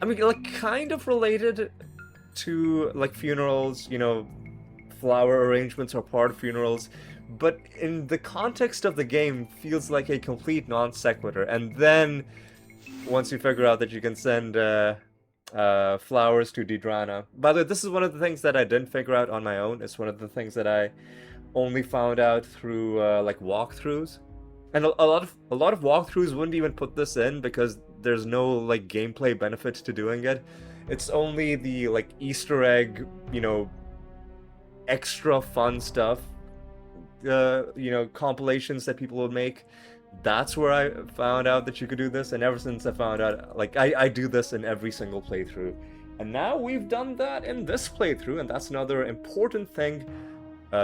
I mean, like, kind of related to like funerals, flower arrangements are part of funerals, but in the context of the game feels like a complete non sequitur. And then once you figure out that you can send flowers to Didrana. By the way, this is one of the things that I didn't figure out on my own. It's one of the things that I only found out through like walkthroughs. And a lot of walkthroughs wouldn't even put this in because there's no like gameplay benefit to doing it. It's only the like Easter egg, extra fun stuff, compilations that people would make. That's where I found out that you could do this, and ever since I found out, like, I do this in every single playthrough. And now we've done that in this playthrough, and that's another important thing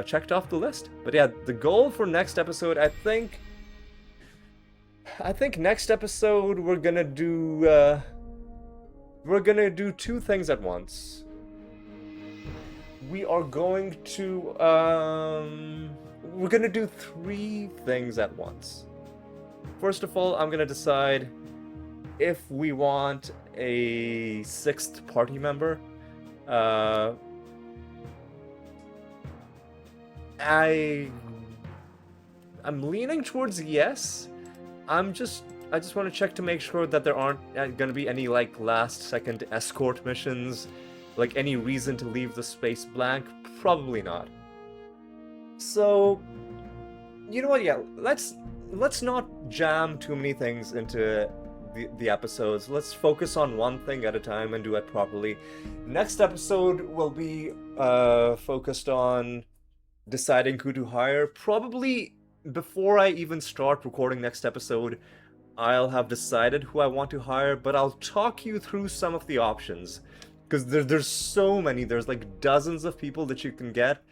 checked off the list. But yeah, the goal for next episode, I think, I think next episode we're gonna do two things at once. We are going to we're gonna do three things at once. First of all, I'm gonna decide if we want a sixth party member. I'm leaning towards yes. I just want to check to make sure that there aren't gonna be any like last second escort missions, like any reason to leave the space blank. Probably not. So, you know what? Yeah, let's not jam too many things into the episodes. Let's focus on one thing at a time and do it properly. Next episode will be focused on deciding who to hire. Probably before I even start recording next episode, I'll have decided who I want to hire, but I'll talk you through some of the options. Because there's so many, there's like dozens of people that you can get,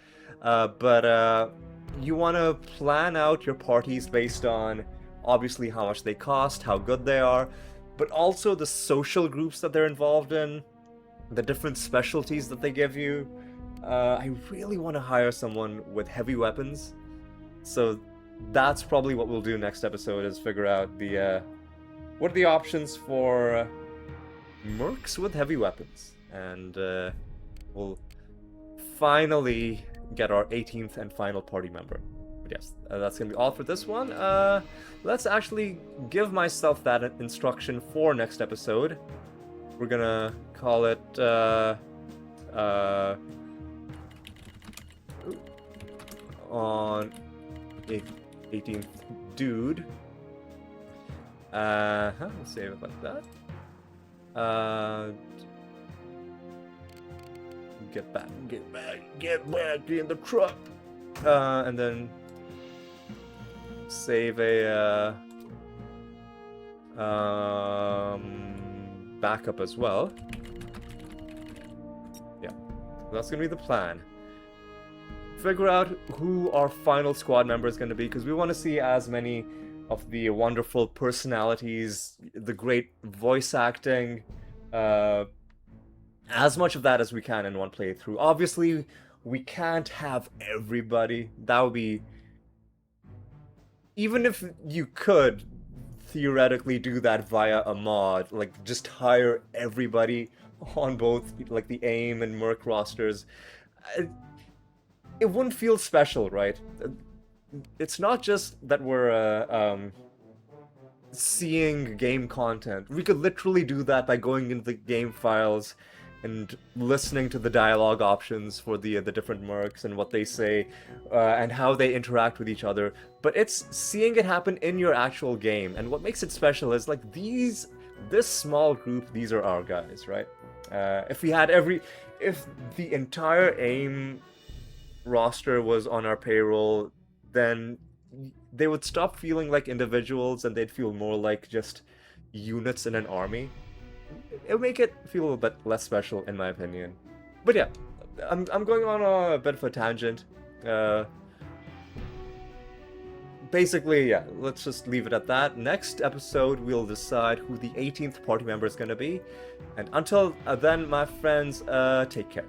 but you want to plan out your parties based on obviously how much they cost, how good they are, but also the social groups that they're involved in, the different specialties that they give you. I really want to hire someone with heavy weapons, so that's probably what we'll do next episode, is figure out the what are the options for mercs with heavy weapons, and we'll finally get our 18th and final party member. But yes, that's gonna be all for this one. Let's actually give myself that instruction for next episode. We're gonna call it on 18th dude. We'll save it like that. Get back in the truck. And then save a backup as well. Yeah, that's gonna be the plan. Figure out who our final squad member is going to be, because we want to see as many of the wonderful personalities, the great voice acting, as much of that as we can in one playthrough. Obviously, we can't have everybody. That would be... Even if you could theoretically do that via a mod, like just hire everybody on both like the AIM and Merc rosters, it wouldn't feel special, right? It's not just that we're seeing game content. We could literally do that by going into the game files and listening to the dialogue options for the different mercs and what they say and how they interact with each other. But it's seeing it happen in your actual game. And what makes it special is like this small group, these are our guys, right? If the entire AIM roster was on our payroll, then they would stop feeling like individuals and they'd feel more like just units in an army. It would make it feel a little bit less special, in my opinion. But yeah, I'm going on a bit of a tangent. Basically, yeah, let's just leave it at that. Next episode, we'll decide who the 18th party member is going to be. And until then, my friends, take care.